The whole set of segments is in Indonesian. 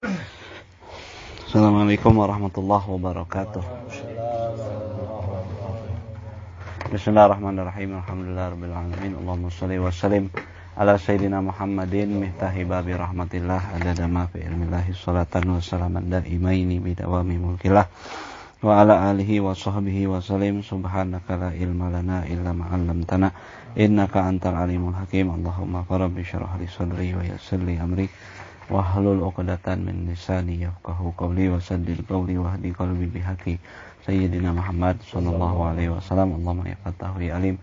Assalamualaikum warahmatullahi wabarakatuh. Bismillahirrahmanirrahim. Alhamdulillahirabbil alamin. Allahumma shalli wa sallim ala sayyidina Muhammadin miftahi babi rahmatillah adada ma fi ilmillah salatan wa salaman daimaini bidawami mulkillah wa ala alihi wa sahbihi wa sallim. Subhanaka la ilma lana illa ma 'allamtana innaka antal alimul hakim. Allahumma rabbi shrah li sadri wa yassir li amri wahlul 'uqdatan min lisani yafqahu qawli wa saddid qawli wa hdi qalbi bihaqi sayyidina Muhammad sallallahu alaihi wasallam. Allahumma ya Fattahu ya Alim,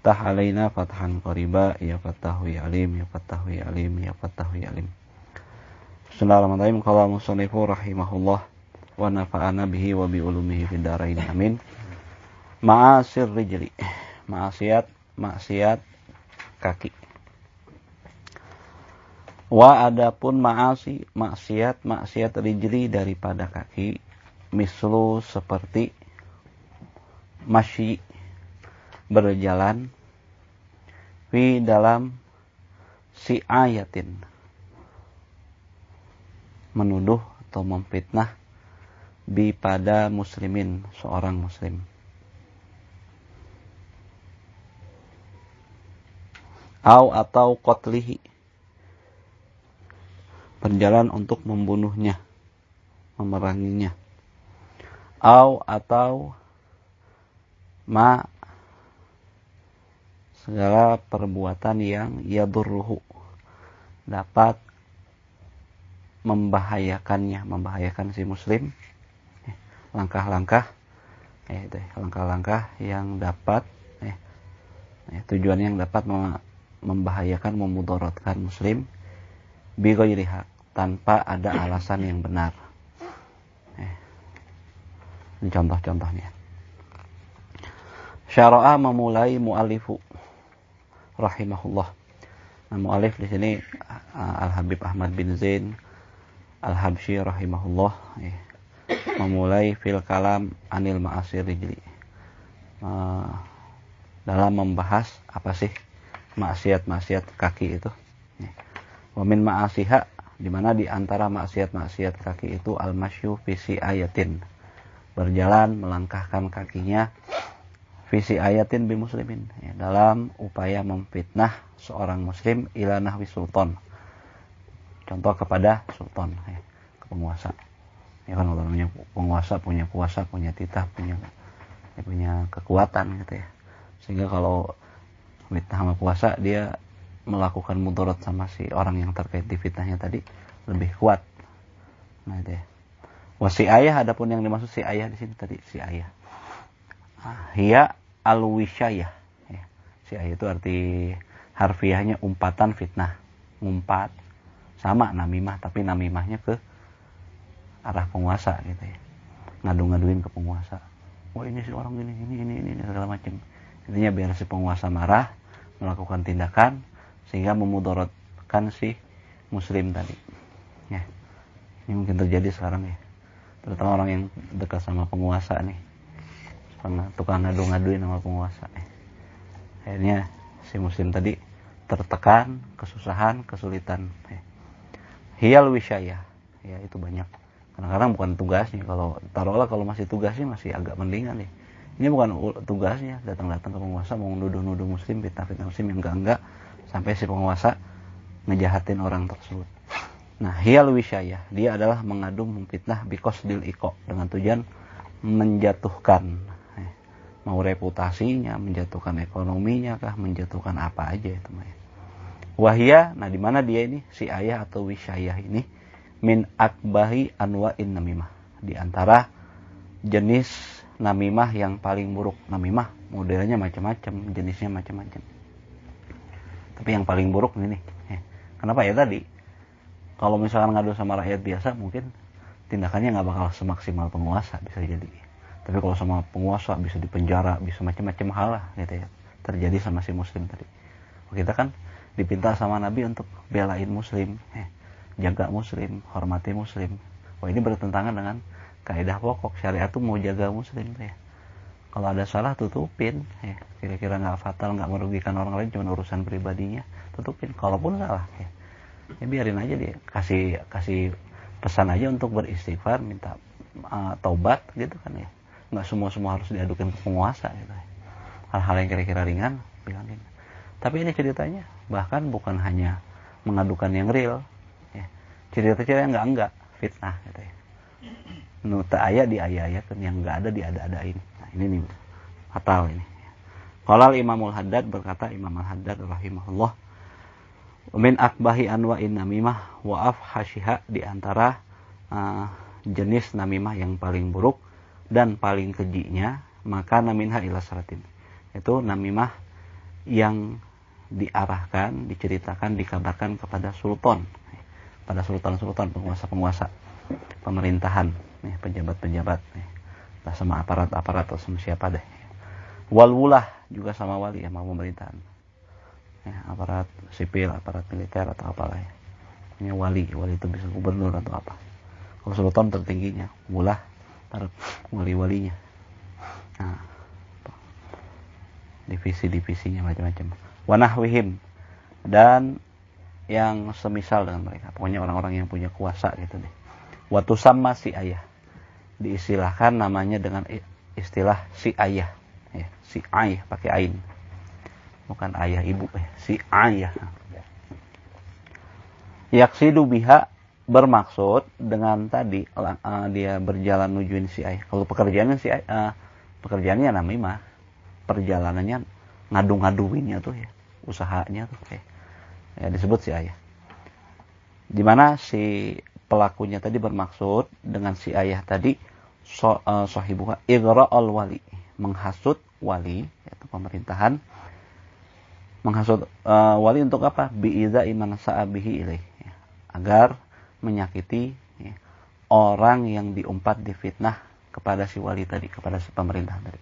tah alaina fathan qariba, ya Fattahu ya Alim, ya Fattahu ya Alim, ya Fattahu ya Alim. Bismillahirrahmanirrahim. Qala musannifu rahimahullah wa nafa'ana bihi wa bi ulumihi fid dharain amin. Ma'asir rijli, maksiat kaki. Wa adapun maksiat rijli daripada kaki, mislu seperti masyi berjalan, fi dalam si ayatin menuduh atau memfitnah, bi pada muslimin seorang muslim. Atau qatlihi berjalan untuk membunuhnya, memeranginya. Atau ma segala perbuatan yang yadurruhu dapat membahayakan si muslim, langkah-langkah yang dapat tujuan yang dapat membahayakan, memudaratkan muslim, bi ghairi haq, tanpa ada alasan yang benar. Ini contoh-contohnya. Syara'a memulai mu'alifu rahimahullah. Nah, mu'alif di sini Al-Habib Ahmad bin Zain Al-Habsyi rahimahullah, memulai fil kalam anil ma'asir rijli, dalam membahas apa sih maksiat kaki itu. Wa min ma'asiha, di mana di antara maksiat kaki itu al-masyu fi si ayatin, berjalan melangkahkan kakinya, visi ayatin bi muslimin, dalam upaya memfitnah seorang muslim, ila nahwi sultan, contoh kepada sultan, ke penguasa. Ya kan, namanya penguasa punya kuasa, punya titah, punya kekuatan gitu ya. Sehingga kalau fitnah sama kuasa, dia melakukan mudarat sama si orang yang terkait di fitnahnya tadi lebih kuat. Nah itu ya. Si ayah, adapun yang dimaksud si ayah di sini tadi, si ayah. Hiya al-wisyayah. Si ayah itu arti harfiahnya umpatan fitnah. Ngumpat. Sama namimah, tapi namimahnya ke arah penguasa gitu ya. Ngadu-ngaduin ke penguasa. Wah, ini si orang ini segala macam. Intinya biar si penguasa marah, melakukan tindakan sehingga memudaratkan si muslim tadi. Ya. Ini mungkin terjadi sekarang ya. Terutama orang yang dekat sama penguasa nih, tukang ngadu-ngaduin sama penguasa. Akhirnya si muslim tadi tertekan, kesusahan, kesulitan. Hiyal wisyayah, ya itu banyak. Kadang-kadang bukan tugasnya. Kalau taruhlah kalau masih tugasnya masih agak mendingan nih. Ini bukan tugasnya, datang-datang ke penguasa mau nuduh-nuduh muslim, fitnah muslim yang enggak, sampai si penguasa ngejahatin orang tersebut. Nah, hiyal wisyayah, dia adalah mengadu memfitnah biqasdil iqa, dengan tujuan menjatuhkan, mau reputasinya, menjatuhkan ekonominya kah, menjatuhkan apa aja itu mah. Wahia, nah di mana dia ini si ayah atau wisyayah ini, min akbahi anwa'in namimah, di antara jenis namimah yang paling buruk. Namimah modelnya macam-macam, jenisnya macam-macam. Tapi yang paling buruk ini nih. Kenapa ya tadi? Kalau misalkan ngadu sama rakyat biasa, mungkin tindakannya nggak bakal semaksimal penguasa, bisa jadi. Tapi kalau sama penguasa bisa dipenjara, bisa macam-macam hal lah gitu ya. Terjadi sama si muslim tadi. Kita kan dipinta sama Nabi untuk belain muslim, jaga muslim, hormati muslim. Wah, ini bertentangan dengan kaidah pokok syariat tuh mau jaga muslim ya. Kalau ada salah tutupin, kira-kira nggak fatal, nggak merugikan orang lain, cuma urusan pribadinya, tutupin. Kalaupun salah, ya biarin aja dia, kasih Pesan aja untuk beristighfar, minta taubat gitu kan ya. Nggak semua harus diadukan ke penguasa gitu ya. Hal-hal yang kira-kira ringan bilangin. Tapi ini ceritanya bahkan bukan hanya mengadukan yang real ya. Cerita-cerita yang enggak fitnah gitu ya. Nuta ayat di ayat yang enggak ada diada-adain. Nah, ini nih fatal ini. Qala Imamul Haddad, berkata Imam Al-Haddad rahimahullah, min akbahi anwa'in namimah wa afhashiha, di antara jenis namimah yang paling buruk dan paling kejinya, maka naminha ila saratin, itu namimah yang diarahkan, diceritakan, dikabarkan kepada sultan, pada sultan-sultan, penguasa-penguasa pemerintahan, pejabat-pejabat, entah sama aparat-aparat atau sama siapa deh. Wal wulah, juga sama wali yang mau pemerintahan, aparat sipil, aparat militer atau apalah ya. Ini wali itu bisa gubernur atau apa. Kalau sultan tertingginya, wulah para wali-walinya. Nah, divisi-divisinya macam-macam. Wanahwihim, dan yang semisal dengan mereka. Pokoknya orang-orang yang punya kuasa gitu deh. Watusamma si ayah, diistilahkan namanya dengan istilah si ayah. Ya, si ayah pakai ain. Bukan ayah ibu, si ayah. Yaksidu biha, bermaksud dengan tadi dia berjalan nujuin si ayah. Kalau pekerjaannya si ayah, pekerjaannya namimah, perjalanannya ngadu-ngaduinnya tuh ya, usahanya tuh ya disebut si ayah. Dimana si pelakunya tadi bermaksud dengan si ayah tadi sahibuha igra'al wali, menghasut wali, yaitu pemerintahan, menghasut wali untuk apa? Bi'iza iman sa'abihi ilaih, ya, agar menyakiti ya, orang yang diumpat difitnah kepada si wali tadi, kepada si pemerintahan tadi,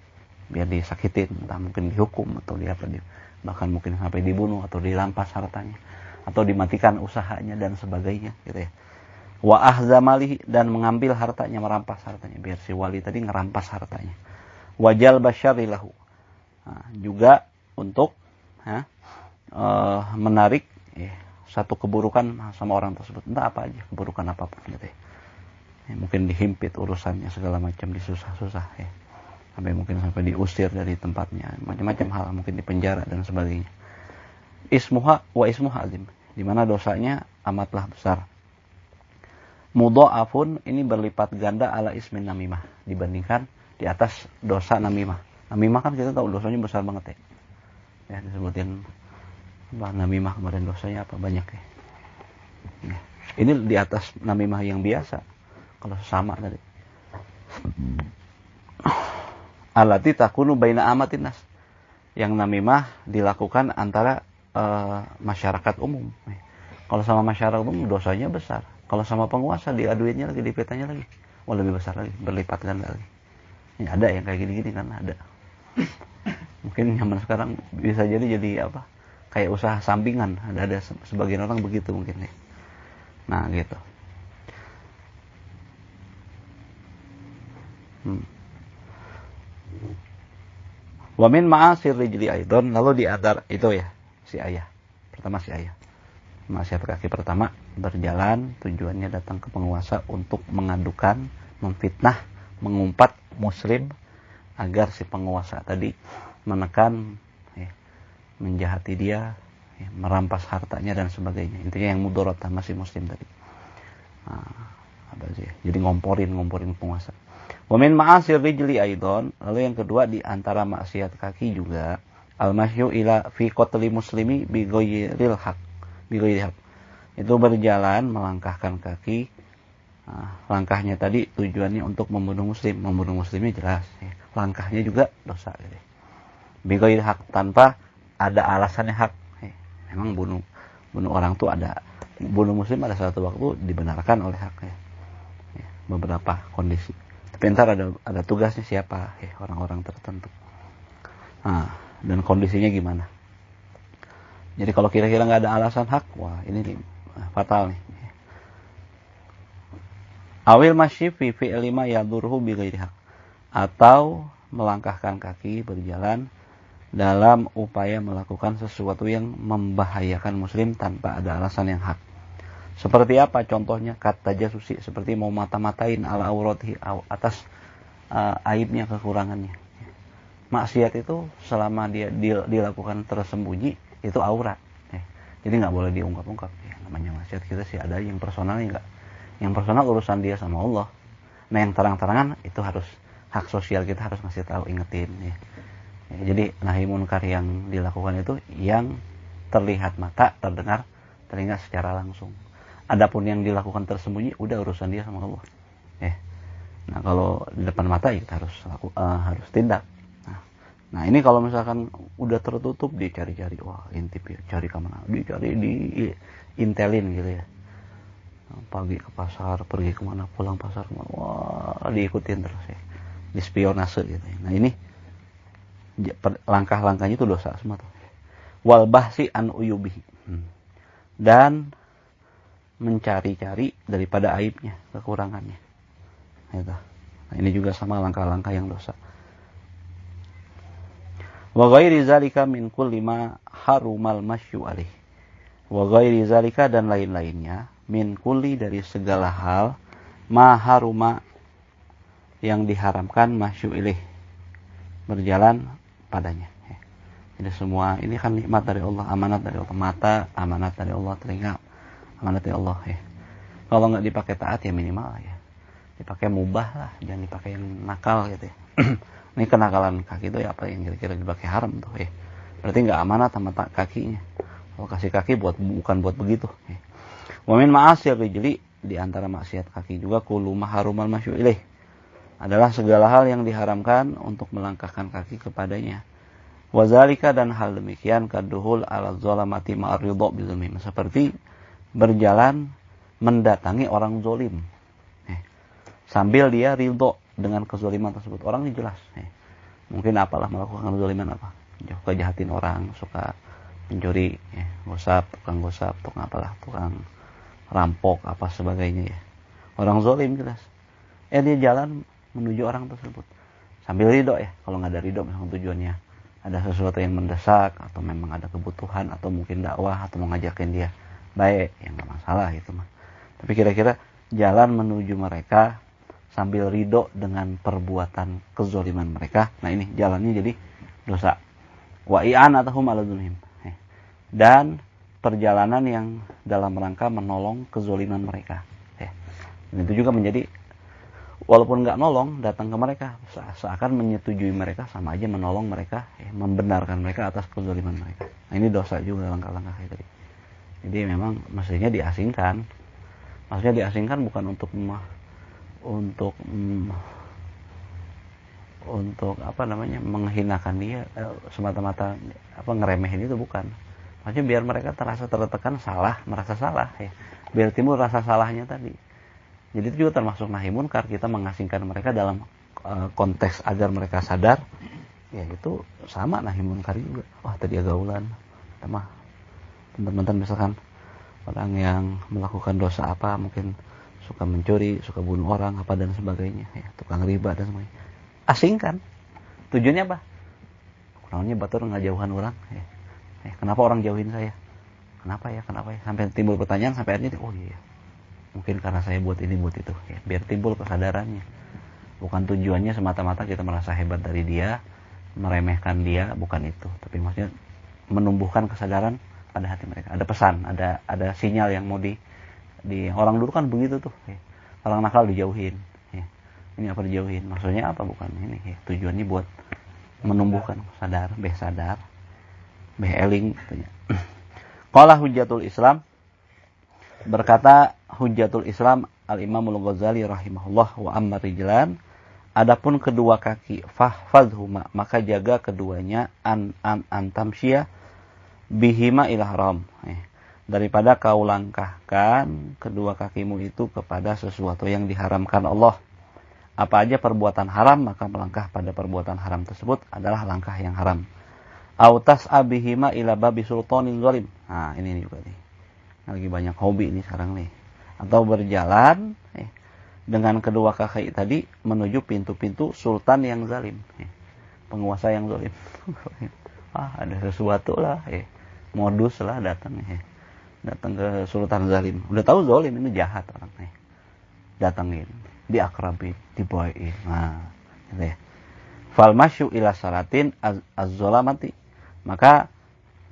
biar disakitin, entah mungkin dihukum atau bahkan mungkin sampai dibunuh atau dirampas hartanya atau dimatikan usahanya dan sebagainya gitu ya. Wa ahzamalihi, dan mengambil hartanya, merampas hartanya, biar si wali tadi ngerampas hartanya. Wajal basyarilahu, juga untuk menarik satu keburukan sama orang tersebut, entah apa aja, keburukan apapun gitu ya. Mungkin dihimpit urusannya segala macam, disusah-susah ya, sampai diusir dari tempatnya, macam-macam hal, mungkin dipenjara dan sebagainya. Ismuha wa ismuha azim, di mana dosanya amatlah besar. Mudha'afun, ini berlipat ganda ala ismin namimah, dibandingkan di atas dosa namimah. Namimah kan kita tahu dosanya besar banget ya. Ya disebutin namimah kemarin dosanya apa banyak ya. Ini di atas namimah yang biasa. Kalau sama tadi. Allati takunu baina amatin nas, yang namimah dilakukan antara masyarakat umum. Kalau sama masyarakat umum dosanya besar. Kalau sama penguasa diaduinnya lagi, dipitanya lagi, lebih besar lagi, berlipat ganda lagi. Ini ada yang kayak gini-gini kan, ada. Mungkin zaman sekarang bisa jadi apa? Kayak usaha sampingan, ada sebagian orang begitu mungkin ya. Nah gitu. Wa min ma'asir rijli aidon, lalu di antara itu ya si ayah. Pertama si ayah. Maksiat kaki pertama, berjalan tujuannya datang ke penguasa untuk mengadukan, memfitnah, mengumpat muslim agar si penguasa tadi menekan, menjahati dia, merampas hartanya dan sebagainya. Intinya yang mudarat sama si muslim tadi. Jadi ngomporin penguasa. Wa min ma'asir rijli aidon, lalu yang kedua di antara maksiat kaki juga al-masyu ila fi qatli muslimi bi ghairil haq. Itu berjalan melangkahkan kaki. Langkahnya tadi tujuannya untuk membunuh muslimnya jelas ya. Langkahnya juga dosa gitu. Bi ghairil haq, tanpa ada alasannya hak. Memang bunuh orang tuh ada, bunuh muslim ada satu waktu dibenarkan oleh hak ya. Beberapa kondisi. Tapi ntar ada tugasnya siapa, orang-orang tertentu. Dan kondisinya gimana? Jadi kalau kira-kira nggak ada alasan hak, wah ini nih, fatal nih. Awil masyi fi fi'li ma yadurhu bi ghairi haq, atau melangkahkan kaki berjalan dalam upaya melakukan sesuatu yang membahayakan muslim tanpa ada alasan yang hak. Seperti apa contohnya? Kata jasusi, seperti mau mata-matain ala auratihi, atas aibnya, kekurangannya. Maksiat itu selama dia dilakukan tersembunyi itu aurat. Jadi nggak boleh diungkap-ungkap. Namanya maksiat kita sih ada yang personalnya nggak. Yang personal urusan dia sama Allah. Nah yang terang-terangan itu harus hak sosial kita harus ngasih tahu, ingetin. Jadi nahi munkar yang dilakukan itu yang terlihat mata, terdengar telinga secara langsung. Adapun yang dilakukan tersembunyi, udah urusan dia sama Allah. Nah kalau di depan mata ya kita harus tindak. Nah ini kalau misalkan udah tertutup, dia cari-cari, wah intip ya, cari kemana, dicari di intelin gitu ya. Pagi ke pasar, pergi kemana, pulang pasar kemana, wah diikutin terus ya, di spionase gitu ya. Nah ini langkah-langkahnya itu dosa semua tuh. Wal bahsi an uyubihi, dan mencari-cari daripada aibnya, kekurangannya. Nah ini juga sama langkah-langkah yang dosa. Wa ghairi zalika min kulli ma harumal masyu alaih. Wa ghairi zalika, dan lain-lainnya, min kulli, dari segala hal, ma haruma, yang diharamkan, masyu ilaih, berjalan padanya. Jadi semua ini kan nikmat dari Allah, amanat dari Allah. Mata amanat dari Allah, telinga amanat dari Allah ya. Kalau nggak dipakai taat ya minimal ya dipakai mubah lah, jangan dipakai yang nakal gitu ya. Ini kenakalan kaki itu ya apa yang kira-kira dipakai haram tuh ya. Berarti nggak amanat sama kakinya. Kalau kasih kaki bukan buat begitu. Ya. Wa min ma'asiyil rijli, di antara maksiat kaki juga kullu ma harumal masyu ilaih, adalah segala hal yang diharamkan untuk melangkahkan kaki kepadanya. Wazalika, dan hal demikian, kaduhul ala zalamati ma'ar ridha bizulmim, seperti berjalan mendatangi orang zolim sambil dia ridho dengan kezaliman tersebut. Orang ini jelas mungkin apalah melakukan kezaliman, apa suka jahatin orang, suka mencuri, gosap, tukang gosap, tukang rampok, apa sebagainya ya. Orang zolim jelas. Dia jalan menuju orang tersebut sambil ridho ya. Kalau nggak ada ridho, misalnya tujuannya ada sesuatu yang mendesak, atau memang ada kebutuhan, atau mungkin dakwah, atau mau ngajakin dia baik, ya nggak masalah itu mah. Tapi kira-kira jalan menuju mereka sambil ridho dengan perbuatan kezaliman mereka, nah ini jalannya jadi dosa. Wa i'anatuhum ala dzulmihim, dan perjalanan yang dalam rangka menolong kezaliman mereka. Dan itu juga menjadi, walaupun nggak nolong, datang ke mereka seakan menyetujui mereka, sama aja menolong mereka, membenarkan mereka atas kezaliman mereka. Nah ini dosa juga langkah-langkah itu. Jadi memang mestinya diasingkan. Maksudnya diasingkan bukan untuk apa namanya, menghinakan dia, semata-mata apa ngeremehin, itu bukan. Maksudnya biar mereka terasa tertekan, salah, merasa salah ya. Biar timbul rasa salahnya tadi. Jadi itu juga termasuk nahi munkar, kita mengasingkan mereka dalam konteks agar mereka sadar. Ya itu sama nahi munkar juga. Wah tadi agaulan, mah teman-teman misalkan orang yang melakukan dosa apa, mungkin suka mencuri, suka bunuh orang, apa dan sebagainya, ya, tukang riba dan sebagainya. Asingkan. Tujuannya apa? Kurangnya batur ngajauhan orang. Ya. Kenapa orang jauhin saya? Kenapa ya? Sampai timbul pertanyaan, sampai akhirnya, oh iya, mungkin karena saya buat ini, buat itu. Ya, biar timbul kesadarannya. Bukan tujuannya semata-mata kita merasa hebat dari dia, meremehkan dia, bukan itu. Tapi maksudnya menumbuhkan kesadaran pada hati mereka. Ada pesan, ada sinyal yang mau di orang dulu kan begitu tuh. Ya. Orang nakal dijauhin. Ya. Ini apa dijauhin? Maksudnya apa? Bukan ini. Ya. Tujuannya buat menumbuhkan sadar, eling. Qala Hujjatul Islam, berkata Hujjatul Islam Al-Imamul Ghazali rahimahullah, wa amma rijlan, adapun kedua kaki, fahfadhuma, maka jaga keduanya, antamsya bihima ila haram, daripada kau langkahkan kedua kakimu itu kepada sesuatu yang diharamkan Allah. Apa aja perbuatan haram, maka melangkah pada perbuatan haram tersebut adalah langkah yang haram. Autas abihima ila babi sultanin zalim. Nah ini juga nih, lagi banyak hobi ini sekarang nih. Atau berjalan dengan kedua kaki tadi menuju pintu-pintu sultan yang zalim, penguasa yang zalim. Ada sesuatu lah, modus lah datang. datang ke sultan zalim, udah tahu zalim ini jahat orangnya, datangin, diakrabin, dibawain, nah gitu ya. Fal masyu ila salatin az-zalamati, maka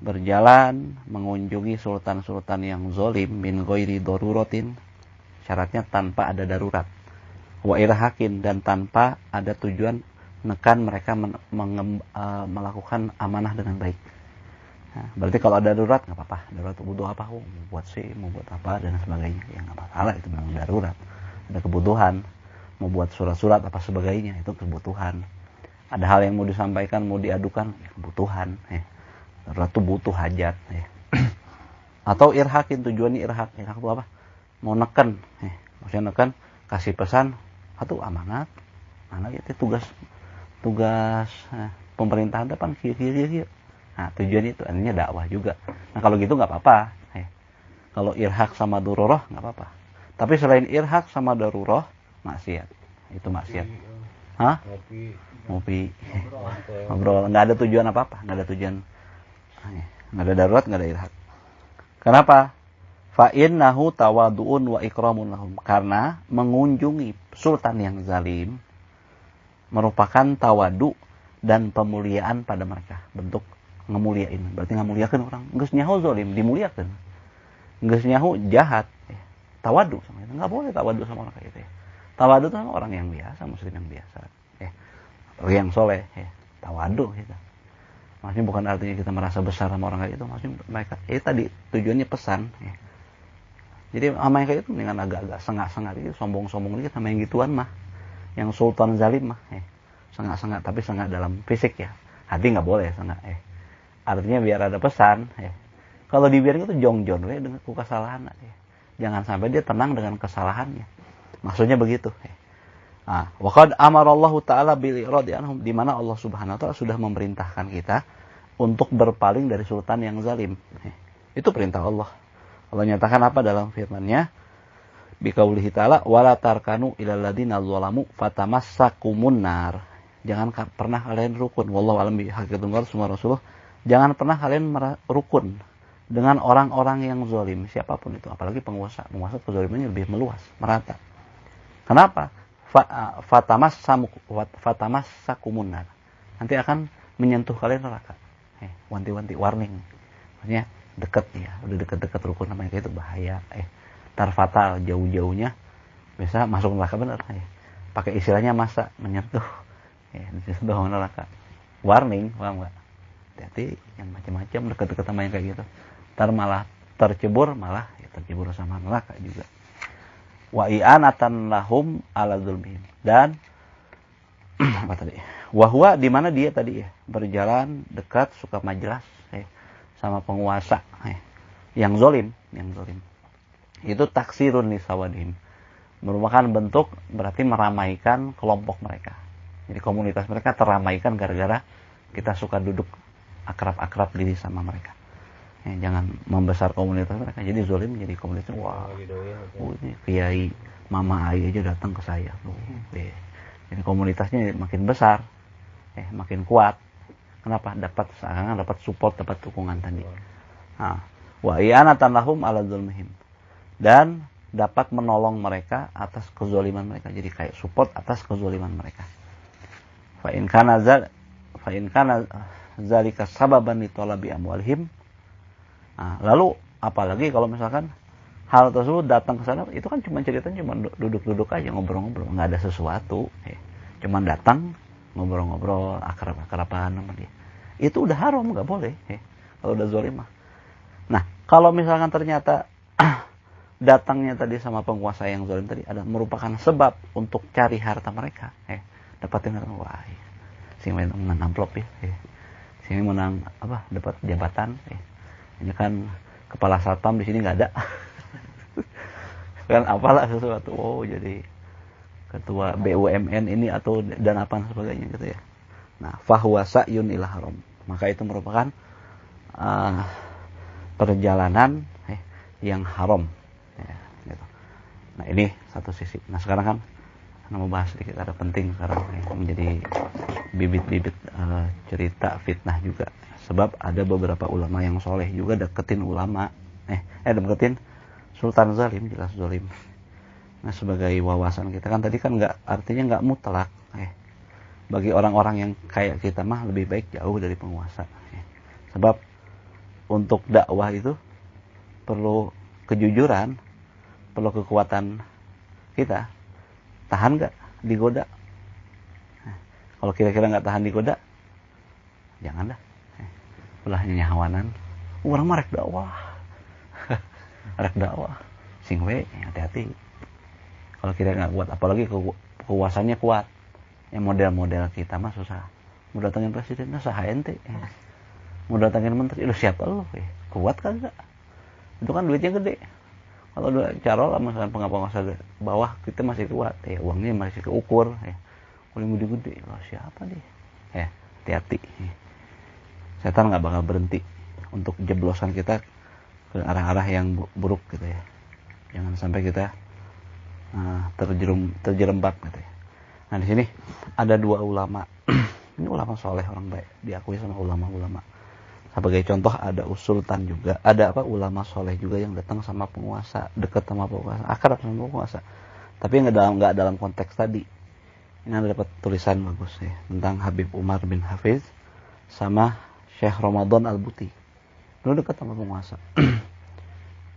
berjalan mengunjungi sultan-sultan yang zalim min ghairi daruratin, syaratnya tanpa ada darurat, wa irhakin, dan tanpa ada tujuan menekan mereka melakukan amanah dengan baik. Nah, berarti kalau ada darurat nggak apa-apa, darurat butuh apa, mau buat mau buat apa dan sebagainya, ya nggak masalah, itu memang darurat. Ada kebutuhan, mau buat surat-surat apa sebagainya, itu kebutuhan. Ada hal yang mau disampaikan, mau diadukan, ya kebutuhan. Darurat itu butuh hajat. Atau irhakin, tujuannya irhak itu apa? Mau neken, maksudnya neken, kasih pesan, atau amanat, itu tugas pemerintahan depan kira-kira. Nah, tujuan itu artinya dakwah juga. Nah, kalau gitu nggak apa-apa. Kalau irhak sama darurah nggak apa-apa. Tapi selain irhak sama darurah, maksiat. Itu maksiat. Hah? Ngopi. Ngobrol. Nggak ada tujuan apa-apa. Nggak ada tujuan. Nggak ada darurat, nggak ada irhak. Kenapa? Fa'innahu tawadu'un wa ikramun lahum. Karena mengunjungi sultan yang zalim merupakan tawadu dan pemuliaan pada mereka. Bentuk ngemuliain, berarti ngamuliakan orang. Geus nyaho zalim, dimuliakan. Geus nyaho jahat, tawadu sama itu. Enggak boleh tawadu sama orang kayak gitu ya. Tawadu itu sama orang yang biasa, muslim yang biasa. Orang yang soleh, tawadu gitu. Maksudnya bukan artinya kita merasa besar sama orang kayak itu, maksudnya mereka tadi tujuannya pesan. Jadi sama yang kayak itu dengan agak-agak sengak-sengak gitu, sombong-sombong dikit sama yang gituan mah. Yang sultan zalim mah, sengak-sengak, tapi sengak dalam fisik ya. Hati nggak boleh sengak. Artinya biar ada pesan. Kalau dibiarin itu jongjon dengan kesalahan. Jangan sampai dia tenang dengan kesalahannya. Maksudnya begitu. Wa qad amarallahu ta'ala bil iradi anhum, di mana Allah Subhanahu wa taala sudah memerintahkan kita untuk berpaling dari sultan yang zalim. Itu perintah Allah. Allah nyatakan apa dalam firman-Nya? Biqaulihi ta'ala wala tarkanu ilal ladzina zalamu fatamassakumun nar. Jangan pernah kalian rukun, wallahu alam bihaqiqatul Rasulullah. Jangan pernah kalian rukun dengan orang-orang yang zalim, siapapun itu, apalagi penguasa. Penguasa kezalimannya lebih meluas, merata. Kenapa? Fatamassakumun nar. Nanti akan menyentuh kalian neraka. Wanti-wanti, warning. Maksudnya dekat ya, udah dekat-dekat rukun namanya kayak itu bahaya. Tar fatal, jauh-jauhnya bisa masuk neraka benar. Pakai istilahnya masa menyentuh. Disentuh neraka. Warning, paham enggak? Hati-hati yang macam-macam dekat-dekat sama yang kayak gitu. Ntar malah tercebur sama neraka juga. Wa i'anatan lahum ala zulmihim. Dan apa tadi? Wahwa di mana dia tadi ya? Berjalan dekat, suka majelas sama penguasa yang zalim. Itu taksirun li sawadihim. Merupakan bentuk berarti meramaikan kelompok mereka. Jadi komunitas mereka teramaikan gara-gara kita suka duduk akrab-akrab diri sama mereka. Jangan membesar komunitas mereka. Jadi zalim jadi komunitas. Wah, ini kiai, mama ayah aja datang ke saya. Jadi komunitasnya makin besar, makin kuat. Kenapa? Dapat support, dapat dukungan tadi. Wa i'anatan lahum ala zulmihim. Dan dapat menolong mereka atas kezaliman mereka. Jadi kayak support atas kezaliman mereka. Fa in kana zalika sababan li talabi amwalihim. Lalu apalagi kalau misalkan hal tersebut datang ke sana, itu kan ceritanya cuma duduk-duduk aja, ngobrol-ngobrol, nggak ada sesuatu. Cuma datang ngobrol-ngobrol, akrab-akraban sama dia. Itu udah haram, nggak boleh. Kalau udah zalimah. Nah, kalau misalkan ternyata datangnya tadi sama penguasa yang zalim tadi ada merupakan sebab untuk cari harta mereka, dapatin harta, wah, sing menang amplop ya, sini menang apa, dapat jabatan, ini kan kepala satpam di sini nggak ada, kan apalah sesuatu, jadi ketua BUMN ini atau dan apa sebagainya gitu ya. Nah, fahuwa sa'yun ila haram, maka itu merupakan perjalanan yang haram. Gitu. Nah, ini satu sisi. Nah, sekarang kan mau bahas sedikit, ada penting sekarang menjadi bibit-bibit cerita fitnah juga. Sebab ada beberapa ulama yang soleh juga deketin ulama. Deketin sultan zalim, jelas zalim. Nah, sebagai wawasan kita kan tadi kan artinya nggak mutlak. Bagi orang-orang yang kayak kita mah lebih baik jauh dari penguasa. Sebab untuk dakwah itu perlu kejujuran, perlu kekuatan kita. Tahan nggak digoda? Kalau kira-kira nggak tahan digoda, jangan dah. Ulahnya nyahawanan. Orang mah rek dakwah. Rek dakwah. Sing we, hati-hati. Kalau kira nggak kuat, apalagi kekuasaannya kuat. Yang model-model kita mah susah. Mau datangin presiden, nah saha ente. Mau datangin menteri, lu siapa lu? Kuat kagak? Itu kan duitnya gede. Kalau udah carol lah misalkan penguasa bawah kita masih kuat. Uangnya masih keukur. Kuling gede-gede. Lah siapa dia? Hati-hati. Setan nggak bakal berhenti untuk jeblosan kita ke arah-arah yang buruk gitu ya. Jangan sampai kita terjerembab gitu ya. Nah di sini ada dua ulama. Ini ulama soleh, orang baik, diakui sama ulama-ulama. Sebagai contoh ada usultan juga, ada ulama soleh juga yang datang sama penguasa, dekat sama penguasa, akrab sama penguasa. Tapi nggak dalam konteks tadi. Ini ada dapat tulisan bagus ya tentang Habib Umar bin Hafiz sama Syekh Ramadan Al-Buti. Dulu dekat sama penguasa.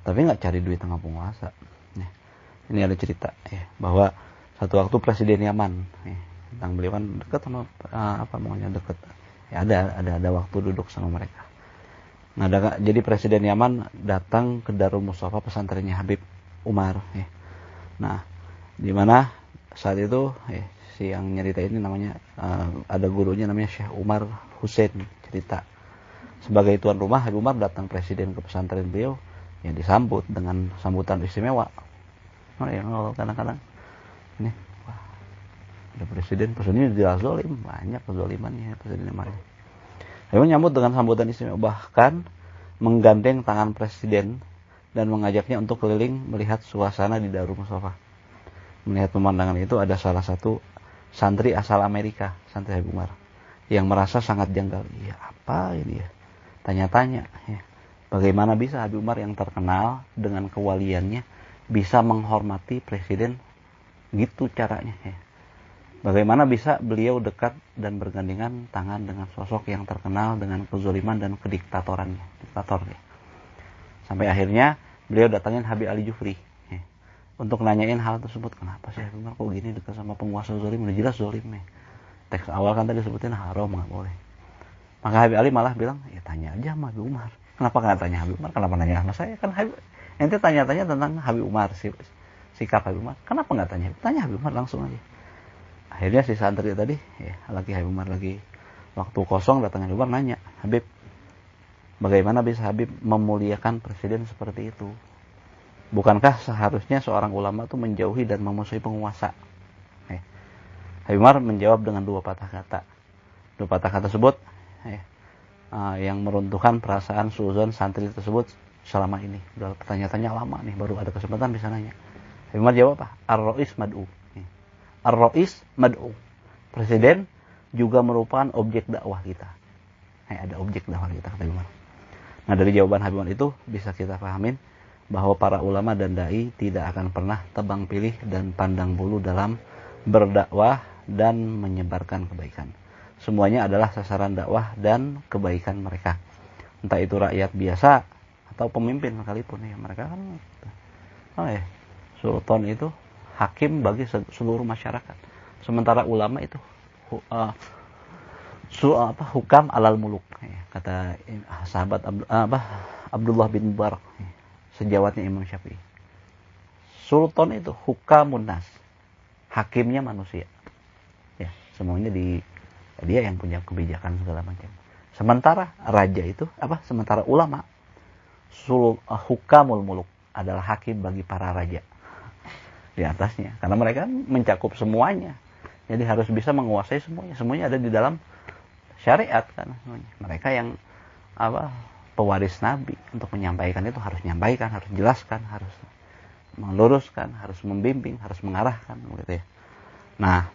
Tapi nggak cari duit sama penguasa. Ini ada cerita ya bahwa satu waktu Presiden Yaman tentang beliau kan dekat sama dekat. Ya ada waktu duduk sama mereka. Nah, jadi Presiden Yaman datang ke Darul Mustafa, pesantrennya Habib Umar. Nah, di mana saat itu si yang nyerita ini namanya ada gurunya namanya Syekh Umar Hussein cerita. Sebagai tuan rumah, Habib Umar datang presiden ke pesantren beliau, yang disambut dengan sambutan istimewa. Kadang-kadang ini, wah, ada presidennya jelas zalim, banyak kezalimannya Presiden Yaman. Habib menyambut dengan sambutan istimewa, bahkan menggandeng tangan presiden dan mengajaknya untuk keliling melihat suasana di Darul Mustafa. Melihat pemandangan itu ada salah satu santri asal Amerika, santri Habib Umar, yang merasa sangat janggal. Ya apa ini ya? Tanya-tanya ya. Bagaimana bisa Habib Umar yang terkenal dengan kewaliannya bisa menghormati presiden gitu caranya ya. Bagaimana bisa beliau dekat dan bergandengan tangan dengan sosok yang terkenal dengan kezaliman dan kediktatorannya, diktator ya. Sampai akhirnya beliau datangin Habib Ali Jufri ya, untuk nanyain hal tersebut. Kenapa sih Habib Umar kok gini dekat sama penguasa zalim? Udah jelas zalim ya. Teks awal kan tadi sebutin haram, nggak boleh. Maka Habib Ali malah bilang, ya tanya aja sama Habib Umar. Kenapa nggak tanya Habib Umar? Kenapa nanya sama saya? Kan Habib, ente tanya-tanya tentang Habib Umar, sikap Habib Umar. Kenapa nggak tanya? Tanya Habib Umar langsung aja. Akhirnya si santri tadi, lagi Habib Umar lagi waktu kosong, datang Habib Umar nanya, Habib, bagaimana bisa Habib memuliakan presiden seperti itu? Bukankah seharusnya seorang ulama itu menjauhi dan memusuhi penguasa? Habib Umar menjawab dengan dua patah kata. Dua patah kata tersebut yang meruntuhkan perasaan suzon santri tersebut selama ini. Udah pertanyaan-tanya lama nih, baru ada kesempatan bisa nanya. Habib Umar jawab apa? Ar-Rais mad'u. Ar-Rais mad'u. Presiden juga merupakan objek dakwah kita. Ada objek dakwah kita, kata Habib Umar. Nah, dari jawaban Habib Umar itu bisa kita pahamin bahwa para ulama dan dai tidak akan pernah tebang pilih dan pandang bulu dalam berdakwah dan menyebarkan kebaikan. Semuanya adalah sasaran dakwah dan kebaikan mereka. Entah itu rakyat biasa atau pemimpin sekalipun ya. Mereka kan sultan itu hakim bagi seluruh masyarakat. Sementara ulama itu hukam alal muluk ya. Kata sahabat Abdullah bin Mubarak, sejawatnya Imam Syafi'i. Sultan itu hukamun nas, hakimnya manusia. Ya, semuanya dia yang punya kebijakan segala macam. Sementara raja itu sementara ulama hukamul muluk adalah hakim bagi para raja di atasnya, karena mereka mencakup semuanya. Jadi harus bisa menguasai semuanya. Semuanya ada di dalam syariat kan semuanya. Mereka yang pewaris Nabi, untuk menyampaikan itu harus menyampaikan, harus jelaskan, harus meluruskan, harus membimbing, harus mengarahkan gitu ya. Nah,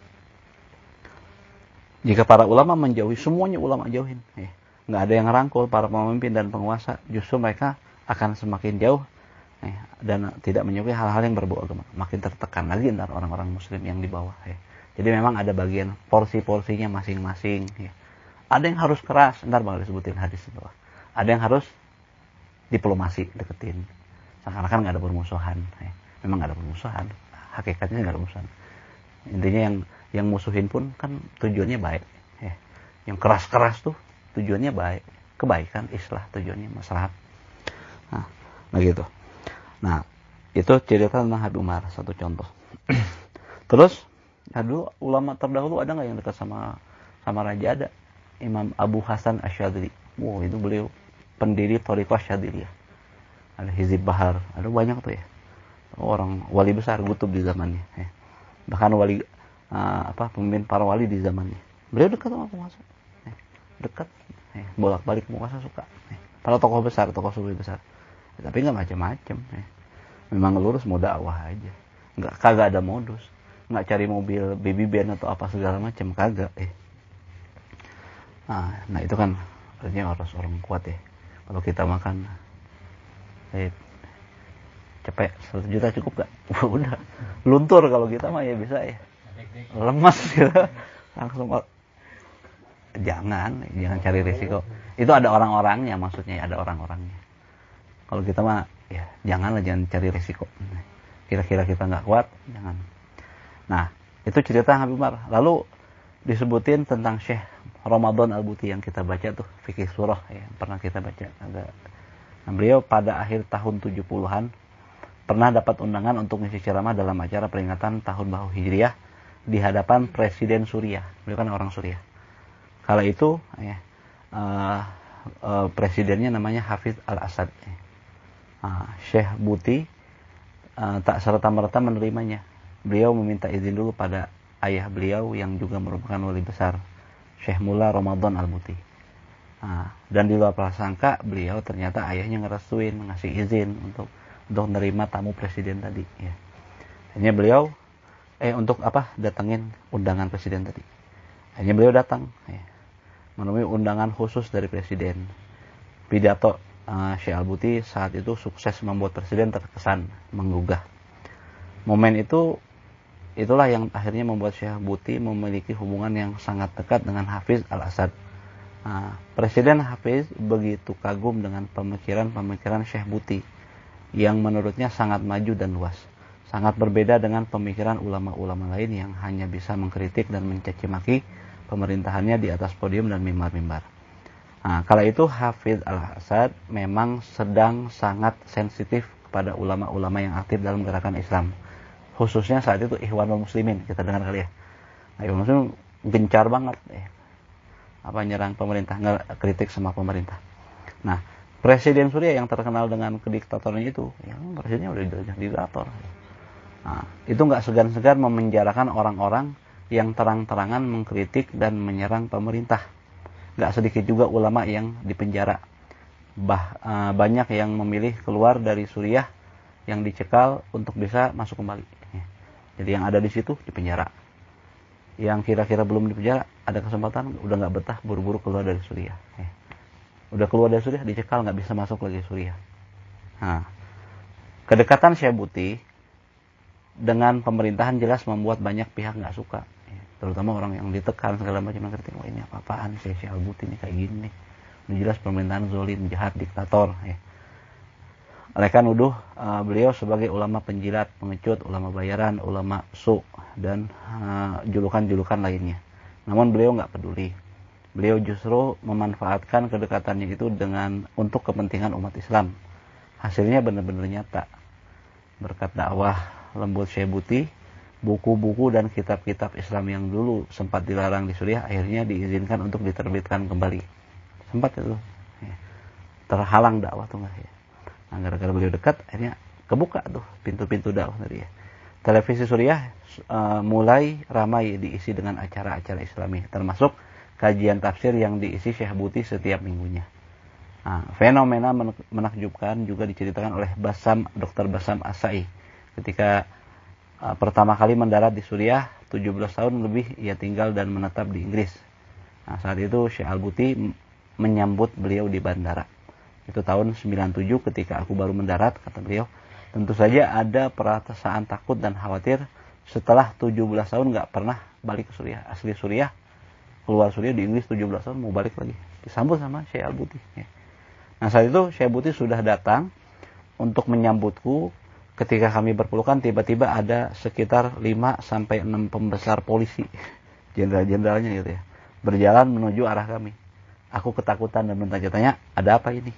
jika para ulama menjauhi, semuanya ulama jauhin ya. Nggak ada yang rangkul para pemimpin dan penguasa, justru mereka akan semakin jauh dan tidak menyukai hal-hal yang berbau agama, makin tertekan lagi ntar orang-orang muslim yang di bawah ya. Jadi memang ada bagian porsi-porsinya masing-masing ya. Ada yang harus keras, ntar bakal disebutin hadis di bawah. Ada yang harus diplomasi, deketin. Seakan-akan nggak ada permusuhan ya. Memang nggak ada permusuhan, hakikatnya nggak ada permusuhan. Intinya yang musuhin pun kan tujuannya baik ya. Yang keras-keras tuh tujuannya baik, kebaikan, islah, tujuannya maslahat. Nah gitu. Nah, itu cerita tentang Habib Umar, satu contoh. Terus, dulu ulama terdahulu ada nggak yang dekat sama raja? Ada. Imam Abu Hasan Asyadzili. Wow, itu beliau pendiri Thariqah Syadziliyah. Ada Hizib Bahar, ada banyak tuh ya. Orang wali besar kutub di zamannya. Ya. Bahkan pemimpin para wali di zamannya. Beliau dekat sama penguasa. Ya. Dekat. Ya. Bolak-balik penguasa suka. Ya. Para tokoh besar, tokoh sufi besar. Ya, tapi nggak macam-macam. Ya. Memang lurus mau dakwah aja, kagak ada modus, nggak cari mobil baby band atau apa segala macam, kagak nah itu kan artinya harus orang kuat ya. Kalau kita makan cepet 1 juta cukup gak? Udah luntur kalau kita mah ya bisa ya, lemas gitu langsung. Jangan cari risiko, itu ada orang-orangnya, maksudnya ada orang-orangnya. Kalau kita mah ya jangan cari risiko. Kira-kira kita nggak kuat, jangan. Nah, itu cerita Habib Umar. Lalu disebutin tentang Syekh Ramadan Al-Buti yang kita baca tuh, fikih surah ya, pernah kita baca. Nah, beliau pada akhir tahun 70-an pernah dapat undangan untuk ngisi ceramah dalam acara peringatan tahun Baru Hijriah di hadapan Presiden Suriah. Beliau kan orang Suriah. Kala itu ya, presidennya namanya Hafiz Al-Assad. Syekh Buti tak serta-merta menerimanya. Beliau meminta izin dulu pada ayah beliau yang juga merupakan wali besar, Syekh Mullah Ramadan Al-Buti. Dan di luar prasangka beliau ternyata ayahnya ngerestuin, ngasih izin untuk menerima tamu presiden tadi. Ya. Akhirnya beliau untuk datangin undangan presiden tadi. Akhirnya beliau datang, menemui undangan khusus dari presiden. Pidato Syekh Al-Buti saat itu sukses membuat presiden terkesan, menggugah. Momen itulah yang akhirnya membuat Syekh Al-Buti memiliki hubungan yang sangat dekat dengan Hafiz Al-Assad. Presiden Hafiz begitu kagum dengan pemikiran-pemikiran Syekh Buti yang menurutnya sangat maju dan luas. Sangat berbeda dengan pemikiran ulama-ulama lain yang hanya bisa mengkritik dan mencaci maki pemerintahannya di atas podium dan mimbar-mimbar. Kala itu Hafiz Al-Assad memang sedang sangat sensitif kepada ulama-ulama yang aktif dalam gerakan Islam. Khususnya saat itu Ikhwanul Muslimin, kita dengar kali ya. Ikhwanul Muslimin gencar banget nyerang pemerintah, kritik sama pemerintah. Nah, Presiden Suriah yang terkenal dengan kediktatornya itu, presidennya udah diktator. Itu nggak segan-segan memenjarakan orang-orang yang terang-terangan mengkritik dan menyerang pemerintah. Gak sedikit juga ulama yang dipenjara. Banyak yang memilih keluar dari Suriah yang dicekal untuk bisa masuk kembali. Jadi yang ada di situ dipenjara. Yang kira-kira belum dipenjara ada kesempatan udah nggak betah, buru-buru keluar dari Suriah. Udah keluar dari Suriah dicekal, nggak bisa masuk lagi Suriah. Kedekatan Syekh Buti dengan pemerintahan jelas membuat banyak pihak nggak suka. Terutama orang yang ditekan segala macam, ngerti, wah ini apa-apaan sih Syekh Al-Buti ini kayak gini nih. Ini jelas pemerintahan zalim, jahat, diktator. Mereka nuduh beliau sebagai ulama penjilat, pengecut, ulama bayaran, ulama su, dan julukan-julukan lainnya. Namun beliau nggak peduli. Beliau justru memanfaatkan kedekatannya itu untuk kepentingan umat Islam. Hasilnya benar-benar nyata. Berkat dakwah lembut Syekh Buti, buku-buku dan kitab-kitab Islam yang dulu sempat dilarang di Suriah akhirnya diizinkan untuk diterbitkan kembali. Sempat itu terhalang dakwah tuh nggak ya. Nah, gara-gara beliau dekat akhirnya kebuka tuh pintu-pintu dakwah tadi ya. Televisi Suriah mulai ramai diisi dengan acara-acara Islami, termasuk kajian tafsir yang diisi Syekh Buti setiap minggunya. Fenomena menakjubkan juga diceritakan oleh Dr. Bassam Asai ketika pertama kali mendarat di Suriah. 17 tahun lebih ia tinggal dan menetap di Inggris. Saat itu Syekh Al-Buti menyambut beliau di bandara. Itu tahun 97 ketika aku baru mendarat, kata beliau. Tentu saja ada perasaan takut dan khawatir setelah 17 tahun nggak pernah balik ke Suriah. Asli Suriah, keluar Suriah di Inggris 17 tahun mau balik lagi. Disambut sama Syekh Al-Buti. Nah saat itu Syekh Buti sudah datang untuk menyambutku. Ketika kami berpelukan, tiba-tiba ada sekitar 5-6 pembesar polisi, jenderal-jenderalnya gitu ya, berjalan menuju arah kami. Aku ketakutan dan bertanya-tanya, ada apa ini?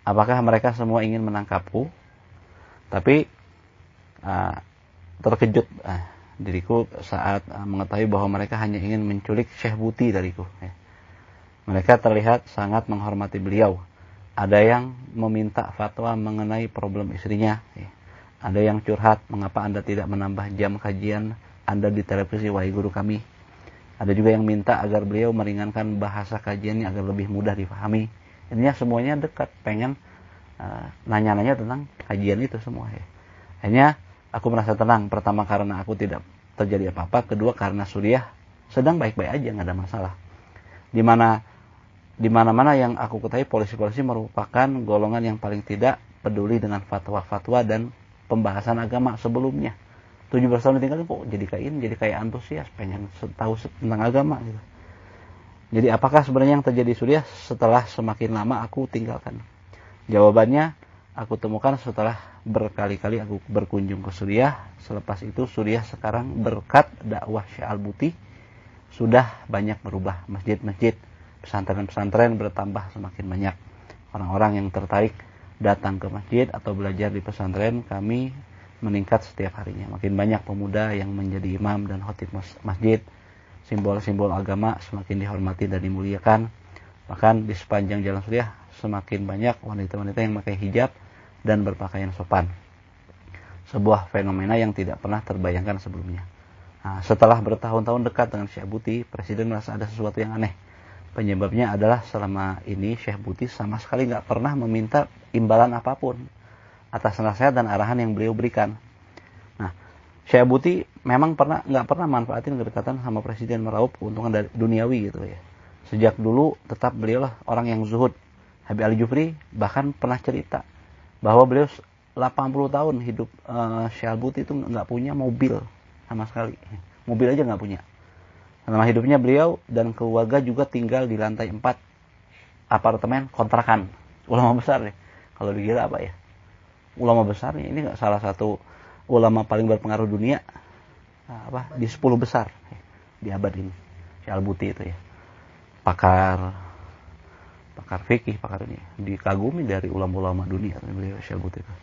Apakah mereka semua ingin menangkapku? Tapi terkejut diriku saat mengetahui bahwa mereka hanya ingin menculik Syekh Buti dariku. Mereka terlihat sangat menghormati beliau. Ada yang meminta fatwa mengenai problem istrinya. Ada yang curhat, mengapa Anda tidak menambah jam kajian Anda di televisi, wahai guru kami. Ada juga yang minta agar beliau meringankan bahasa kajiannya agar lebih mudah dipahami. Intinya semuanya dekat, pengen nanya-nanya tentang kajian itu semua. Akhirnya aku merasa tenang. Pertama karena aku tidak terjadi apa-apa. Kedua karena Suriah sedang baik-baik aja, nggak ada masalah. Di mana-mana yang aku ketahui, polisi-polisi merupakan golongan yang paling tidak peduli dengan fatwa-fatwa dan pembahasan agama sebelumnya. 17 tahun ditinggalin kok jadi kayak antusias, pengen tahu tentang agama gitu. Jadi apakah sebenarnya yang terjadi di Suriah setelah semakin lama aku tinggalkan? Jawabannya aku temukan setelah berkali-kali aku berkunjung ke Suriah. Selepas itu Suriah sekarang berkat dakwah Syekh Al-Buti sudah banyak berubah. Masjid-masjid, pesantren-pesantren bertambah semakin banyak. Orang-orang yang tertarik datang ke masjid atau belajar di pesantren kami meningkat setiap harinya. Makin banyak pemuda yang menjadi imam dan khatib masjid. Simbol-simbol agama semakin dihormati dan dimuliakan. Bahkan di sepanjang jalan Suriah semakin banyak wanita-wanita yang memakai hijab dan berpakaian sopan. Sebuah fenomena yang tidak pernah terbayangkan sebelumnya. Nah, setelah bertahun-tahun dekat dengan Syekh Buti, Presiden merasa ada sesuatu yang aneh. Penyebabnya adalah selama ini Syekh Buti sama sekali nggak pernah meminta imbalan apapun atas nasihat dan arahan yang beliau berikan. Nah, Syekh Buti memang nggak pernah manfaatin kedekatan sama Presiden meraup keuntungan dari duniawi gitu ya. Sejak dulu tetap beliaulah orang yang zuhud. Habib Ali-Jufri bahkan pernah cerita bahwa beliau 80 tahun hidup Syekh Al-Buti itu nggak punya mobil sama sekali. Mobil aja nggak punya. Selama hidupnya beliau dan keluarga juga tinggal di lantai 4 apartemen kontrakan. Ulama besar nih. Kalau dikira apa ya? Ulama besarnya ini nggak salah satu ulama paling berpengaruh dunia. Di 10 besar di abad ini. Syekh Al-Buti itu ya. Pakar fikih, pakar ini dikagumi dari ulama-ulama dunia beliau Syekh Al-Buti itu.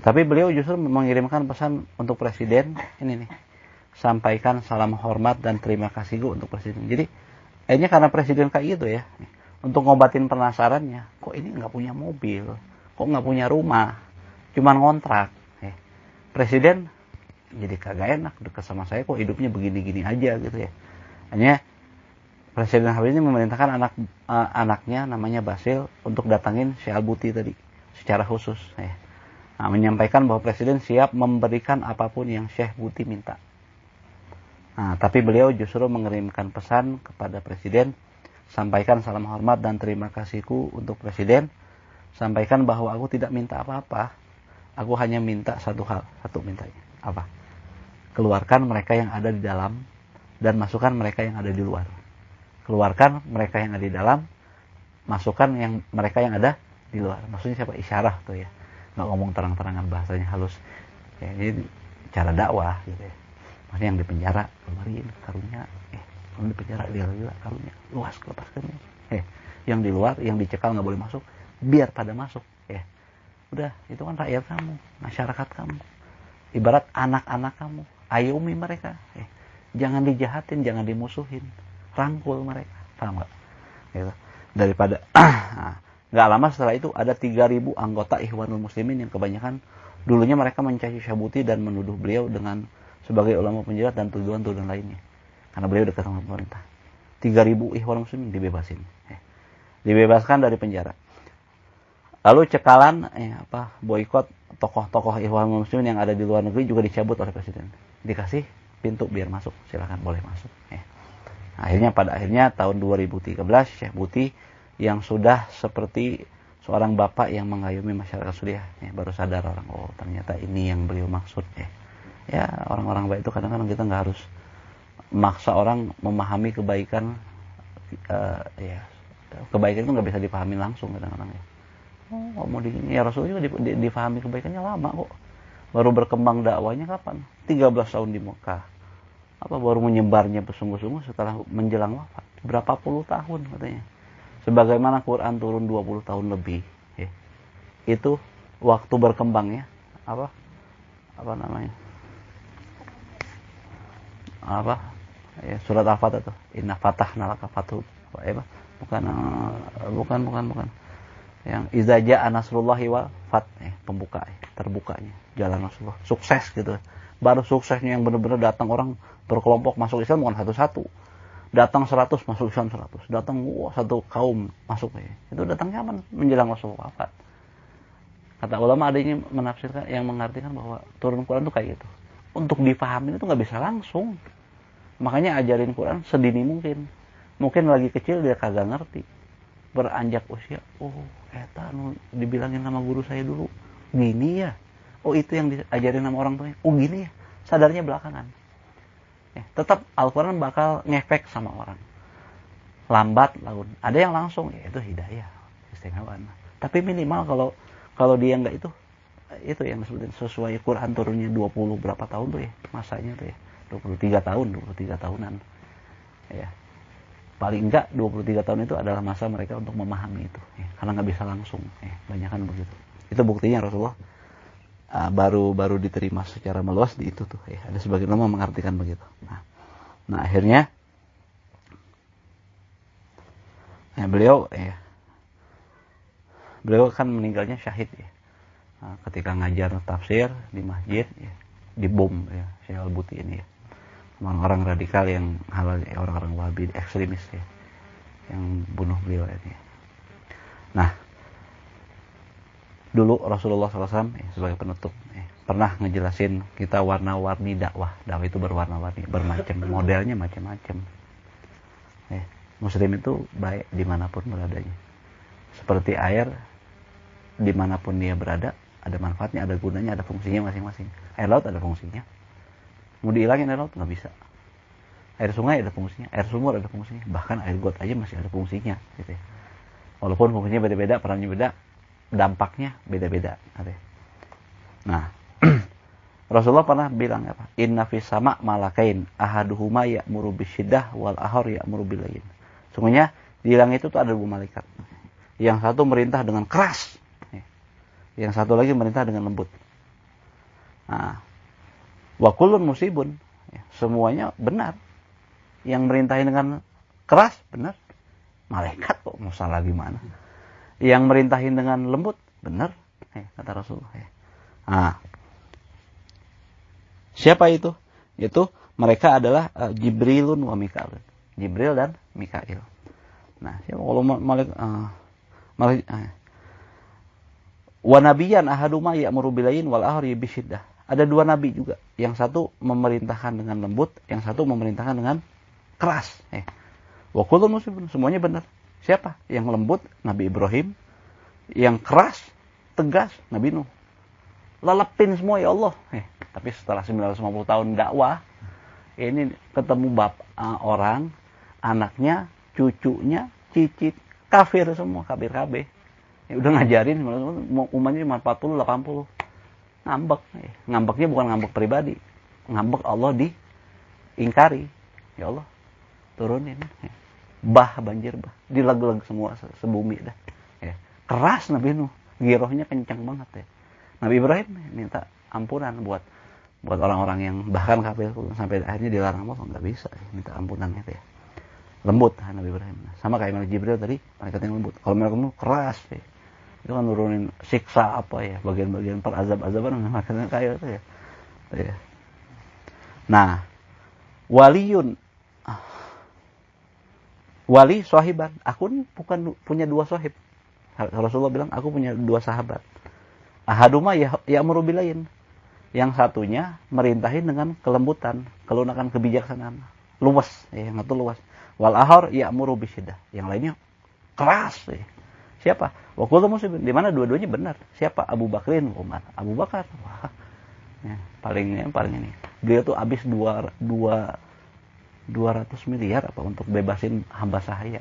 Tapi beliau justru mengirimkan pesan untuk Presiden ini nih. Sampaikan salam hormat dan terima kasih gue untuk Presiden. Jadi akhirnya karena Presiden kayak gitu ya, untuk ngobatin penasarannya, kok ini nggak punya mobil, kok nggak punya rumah, cuman ngontrak. Presiden jadi kagak enak dekat sama saya, kok hidupnya begini-gini aja gitu ya. Hanya Presiden Habib ini memerintahkan anaknya namanya Basil untuk datangin Syekh Al-Buti tadi secara khusus. Nah, menyampaikan bahwa Presiden siap memberikan apapun yang Syekh Buti minta. Nah, tapi beliau justru mengirimkan pesan kepada Presiden, sampaikan salam hormat dan terima kasihku untuk Presiden, sampaikan bahwa aku tidak minta apa-apa, aku hanya minta satu hal, mintanya. Apa? Keluarkan mereka yang ada di dalam dan masukkan mereka yang ada di luar. Keluarkan mereka yang ada di dalam, masukkan mereka yang ada di luar. Maksudnya siapa? Isyarah tuh ya. Nggak ngomong terang-terangan, bahasanya halus. Ya, ini cara dakwah gitu ya. Maksudnya yang di penjara keluarin karunya, yang di penjara dia karunya luas lepaskan. Yang di luar, yang dicekal nggak boleh masuk, biar pada masuk. Udah, itu kan rakyat kamu, masyarakat kamu. Ibarat anak-anak kamu, ayomi mereka. Jangan dijahatin, jangan dimusuhin. Rangkul mereka, paham nggak? Gitu. Daripada nggak lama setelah itu ada 3.000 anggota Ikhwanul Muslimin yang kebanyakan dulunya mereka mencaci Syekh Buti dan menuduh beliau dengan sebagai ulama penjilat dan tuduhan-tuduhan lainnya. Karena beliau dekat sama pemerintah. 3.000 Ikhwanul Muslimin dibebasin. Dibebaskan dari penjara. Lalu cekalan boikot tokoh-tokoh Ikhwanul Muslimin yang ada di luar negeri juga dicabut oleh Presiden. Dikasih pintu biar masuk, silakan boleh masuk. Pada akhirnya tahun 2013 Syekh Buti yang sudah seorang bapak yang mengayomi masyarakat Suriah, ya, baru sadar orang, oh ternyata ini yang beliau maksud. Ya orang-orang baik itu kadang-kadang kita nggak harus maksa orang memahami kebaikan. Ya kebaikan itu nggak bisa dipahami langsung kadang-kadang ya. Oh mau ya Rasul juga dipahami kebaikannya lama kok. Baru berkembang dakwanya kapan? 13 tahun di Mekah. Apa baru menyebarnya bersungguh-sungguh setelah menjelang wafat? Berapa puluh tahun katanya. Sebagaimana Quran turun 20 tahun lebih, ya. Itu waktu berkembangnya apa namanya? Ya, surat Al-Fatah tuh. Inna fatahna laka fatuh. Bukan. Yang iza jaa nasrullahi wal fath, pembuka, terbukanya jalan Rasulullah. Sukses gitu. Baru suksesnya yang benar-benar datang orang berkelompok masuk Islam bukan satu-satu. Datang 100 masuk Islam 100. Datang satu kaum masuk itu datangnya kapan? Menjelang Rasulullah wafat. Kata ulama ada yang menafsirkan, yang mengartikan bahwa turun Quran itu kayak gitu. Untuk dipahami itu nggak bisa langsung. Makanya ajarin Quran sedini mungkin. Mungkin lagi kecil dia kagak ngerti. Beranjak usia, oh eta dibilangin sama guru saya dulu. Gini ya. Oh itu yang diajarin sama orang tuanya. Oh gini ya. Sadarnya belakangan. Tetap Al-Quran bakal ngefek sama orang. Lambat laun. Ada yang langsung, ya itu hidayah. Istimewaan. Tapi minimal kalau dia nggak itu yang disebutin sesuai Quran turunnya 20 berapa tahun tuh ya. Masanya tuh ya. 23 tahunan. Ya. Paling enggak 23 tahun itu adalah masa mereka untuk memahami itu. Ya. Karena nggak bisa langsung. Banyakan begitu. Itu buktinya Rasulullah baru diterima secara meluas di itu tuh. Ada sebagian ulama mengartikan begitu. Nah akhirnya beliau kan meninggalnya syahid ya. Ketika ngajar tafsir di masjid ya, dibom ya Syekh Al-Buti ini ya. Orang-orang radikal yang halal, orang-orang Wahabi ekstremis ya, yang bunuh beliau ini. Nah, dulu Rasulullah SAW sebagai penutup pernah ngejelasin kita warna-warni dakwah. Dakwah itu berwarna-warni, bermacam, modelnya macam-macam. Muslim itu baik dimanapun beradanya. Seperti air, dimanapun dia berada, ada manfaatnya, ada gunanya, ada fungsinya masing-masing. Air laut ada fungsinya. Mau dihilangin air laut nggak bisa. Air sungai ada fungsinya, air sumur ada fungsinya, bahkan air got aja masih ada fungsinya. Gitu ya. Walaupun fungsinya beda-beda, perannya beda, dampaknya beda-beda. Nah, Rasulullah pernah bilang apa? Inna fis sama malakain ahaduhuma ya'muru bisyiddah wal ahar ya'muru bilayyin. Sungguhnya di langit itu tuh ada 2 malaikat. Yang satu merintah dengan keras, yang satu lagi merintah dengan lembut. Nah, wa kullun musibun, semuanya benar. Yang merintahin dengan keras benar. Malaikat kok mau salah gimana? Yang merintahin dengan lembut benar, kata Rasulullah. Nah, siapa itu? Itu mereka adalah Jibrilun wa Mikail. Jibril dan Mikail. Nah, siapa kalau wa nabiyyan ahaduma ya'muru bilayyin wal akhar bisyiddah. Ada 2 nabi juga. Yang satu memerintahkan dengan lembut, yang satu memerintahkan dengan keras. Wa kullun muslimun, semuanya benar. Siapa? Yang lembut Nabi Ibrahim, yang keras, tegas Nabi Nuh. Lelepin semua ya Allah. Tapi setelah 950 tahun dakwah, ini ketemu orang, anaknya, cucunya, cicit, kafir semua, kafir kabeh. Udah ngajarin umatnya 40, 80. Ngambeknya bukan ngambek pribadi, ngambek Allah diingkari. Ya Allah turunin banjir dileg-leg semua sebumi dah. Keras Nabi Nuh, girohnya kencang banget ya. Nabi Ibrahim minta ampunan buat orang-orang yang bahkan kafir sampai akhirnya dilarang mau nggak bisa minta ampunan itu ya. Lembut Nabi Ibrahim, sama kayak Malaikat Jibril tadi, malaikat yang lembut. Kalau malaikat Nuh keras ya. Itu kan nurunin siksa apa ya, bagian-bagian perazab-azaban makanya kayak itu ya. Nah, wali sahiban. Aku nih bukan punya 2 sahib. Rasulullah bilang aku punya 2 sahabat. Ahaduma ya'muru bilayyin. Yang satunya merintahin dengan kelembutan, kelunakan, kebijaksanaan. Luas, yang satu luas. Wal ahar ya'muru bisyiddah. Yang lainnya keras. Siapa? Wa kullu muslimin. Di mana dua-duanya benar. Siapa? Abu Bakrin, Umar. Abu Bakar. Wah. Ya, paling ini. Beliau tuh habis 200 miliar apa untuk bebasin hamba sahaya.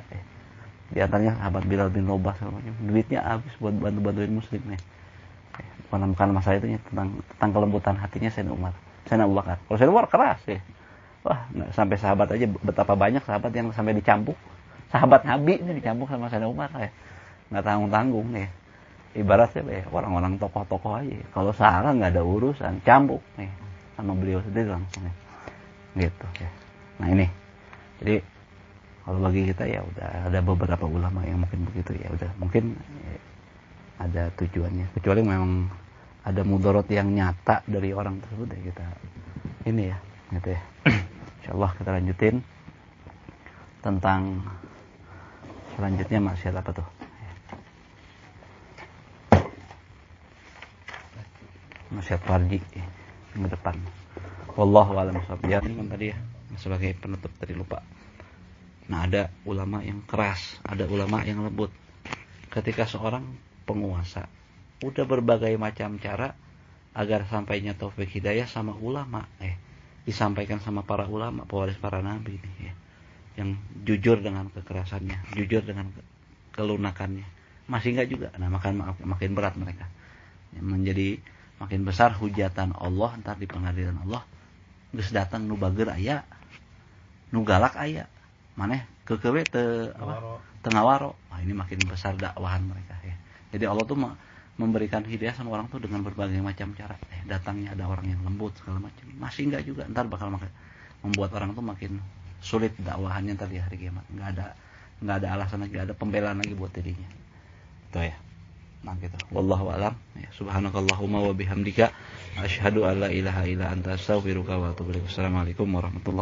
Di antaranya sahabat Bilal bin Rabah, duitnya habis buat bantu-bantuin muslim nih. Bukan masalah itu tentang kelembutan hatinya Sayyidina Umar, Sayyidina Abu Bakar. Kalau Sayyidina Umar keras ya. Wah, sampai sahabat aja betapa banyak sahabat yang sampai dicambuk. Sahabat Nabi ini dicambuk sama Sayyidina Umar ya. Enggak tanggung-tanggung nih. Ibaratnya ya, orang-orang tokoh-tokoh aja. Kalau salah enggak ada urusan, cambuk nih sama beliau sendiri langsung ya. Gitu ya. Nah, ini. Jadi kalau bagi kita ya udah ada beberapa ulama yang mungkin begitu ya udah mungkin ya, ada tujuannya, kecuali memang ada mudarat yang nyata dari orang tersebut ya kita ini ya gitu ya. Insyaallah kita lanjutin tentang selanjutnya maksiat apa tuh, maksiat farji yang ke depan. Wallahu a'lam bishawab. Ya kan tadi ya sebagai penutup tadi lupa. Nah, ada ulama yang keras, ada ulama yang lembut. Ketika seorang penguasa udah berbagai macam cara agar sampainya taufik hidayah sama ulama, disampaikan sama para ulama, pewaris para nabi nih ya, yang jujur dengan kekerasannya, jujur dengan kelunakannya, masih enggak juga. Nah, makin berat mereka, menjadi makin besar hujatan Allah ntar di pengadilan Allah. Geus datang nu bager aya, nu galak aya, maneh kekewe tengawaro. Nah, ini makin besar dakwahan mereka ya. Jadi Allah tuh memberikan hidayah sama orang tuh dengan berbagai macam cara. Datangnya ada orang yang lembut segala macam, masih enggak juga, ntar bakal membuat orang tuh makin sulit dakwahannya ntar di hari kiamat. Enggak ada alasan lagi, enggak ada pembelaan lagi buat dirinya. Itu ya. Nah gitu. Wallahu a'lam. Ya, subhanakallahumma wa bihamdika asyhadu an la ilaha illa anta astaghfiruka wa atubu ilaik. Assalamualaikum warahmatullahi